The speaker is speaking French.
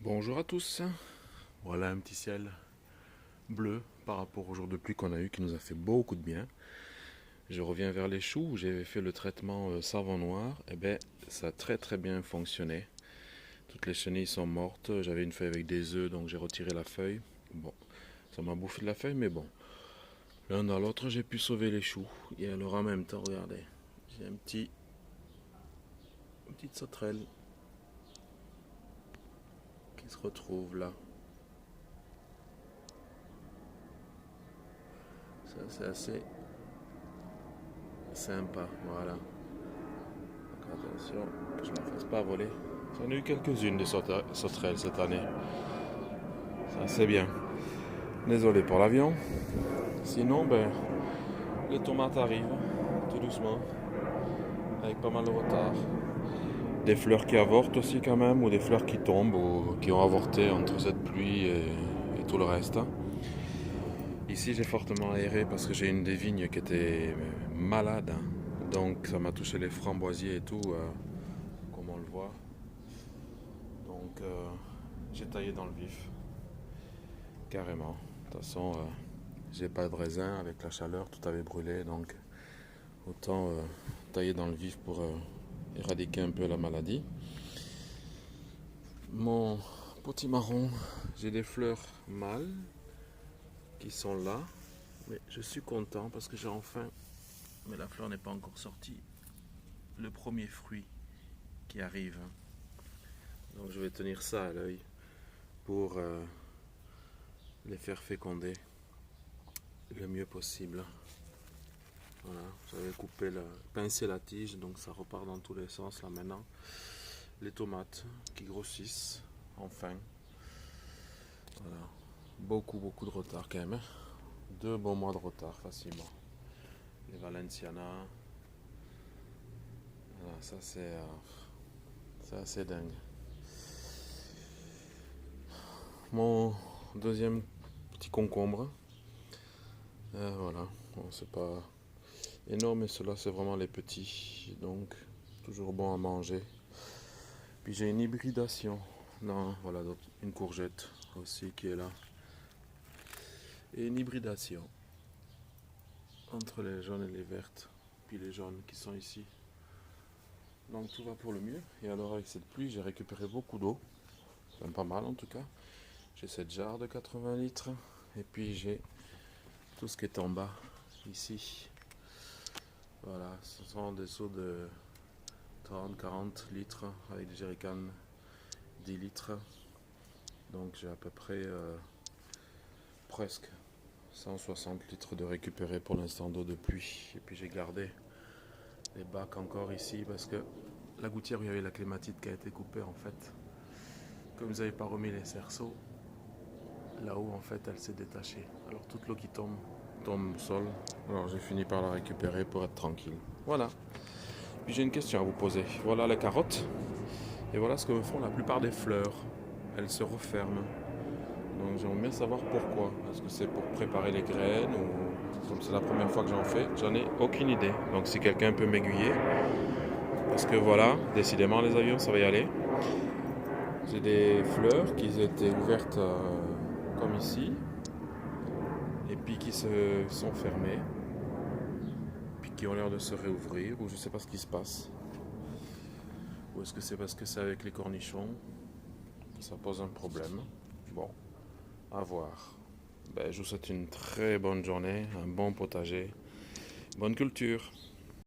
Bonjour à tous, voilà un petit ciel bleu par rapport au jour de pluie qu'on a eu qui nous a fait beaucoup de bien. Je reviens vers les choux où j'ai fait le traitement savon noir, et bien ça a très bien fonctionné. Toutes les chenilles sont mortes, j'avais une feuille avec des œufs donc j'ai retiré la feuille. Bon, ça m'a bouffé de la feuille mais bon, l'un dans l'autre j'ai pu sauver les choux. Et alors en même temps, regardez, j'ai une petite sauterelle qui se retrouve là. Ça c'est assez sympa, voilà. Donc attention que je ne me fasse pas voler. J'en ai eu quelques-unes de sauterelles cette année. Ça c'est bien. Désolé pour l'avion. Sinon, ben, les tomates arrivent tout doucement, avec pas mal de retard. Des fleurs qui avortent aussi quand même, ou des fleurs qui tombent, ou qui ont avorté entre cette pluie et tout le reste. Ici j'ai fortement aéré parce que j'ai une des vignes qui était malade. Donc ça m'a touché les framboisiers et tout, comme on le voit. Donc j'ai taillé dans le vif, carrément. De toute façon, j'ai pas de raisin avec la chaleur, tout avait brûlé, donc autant tailler dans le vif pour éradiquer un peu la maladie. Mon potimarron, j'ai des fleurs mâles qui sont là, mais je suis content parce que j'ai enfin, mais la fleur n'est pas encore sortie, le premier fruit qui arrive. Donc je vais tenir ça à l'œil pour les faire féconder le mieux possible. Voilà, j'avais coupé pincé la tige, donc ça repart dans tous les sens là maintenant. Les tomates qui grossissent, enfin. Voilà, beaucoup de retard quand même. 2 bons mois de retard facilement. Les Valenciana, voilà, ça c'est assez dingue. Mon deuxième petit concombre, voilà, bon, c'est pas énorme, mais cela c'est vraiment les petits, donc toujours bon à manger. Puis j'ai une hybridation, non, voilà, une courgette aussi qui est là, et une hybridation entre les jaunes et les vertes, puis les jaunes qui sont ici. Donc tout va pour le mieux. Et alors avec cette pluie, j'ai récupéré beaucoup d'eau, enfin, pas mal en tout cas. J'ai cette jarre de 80 litres, et puis j'ai tout ce qui est en bas ici. Voilà, ce sont des seaux de 30-40 litres avec des jerrycans 10 litres. Donc j'ai à peu près presque 160 litres de récupéré pour l'instant d'eau de pluie. Et puis j'ai gardé les bacs encore ici parce que la gouttière où il y avait la clématite qui a été coupée en fait. Comme vous n'avez pas remis les cerceaux, là-haut en fait elle s'est détachée. Alors toute l'eau qui tombe au sol. Alors j'ai fini par la récupérer pour être tranquille. Voilà. Puis j'ai une question à vous poser. Voilà les carottes. Et voilà ce que me font la plupart des fleurs. Elles se referment. Donc j'aimerais bien savoir pourquoi. Est-ce que c'est pour préparer les graines ou comme c'est la première fois que j'en fais, j'en ai aucune idée. Donc si quelqu'un peut m'aiguiller. Parce que voilà, décidément les avions ça va y aller. J'ai des fleurs qui étaient ouvertes comme ici. Et puis qui se sont fermées. Puis qui ont l'air de se réouvrir. Ou je sais pas ce qui se passe. Ou est-ce que c'est parce que c'est avec les cornichons que ça pose un problème. Bon, à voir. Ben, je vous souhaite une très bonne journée, un bon potager, bonne culture.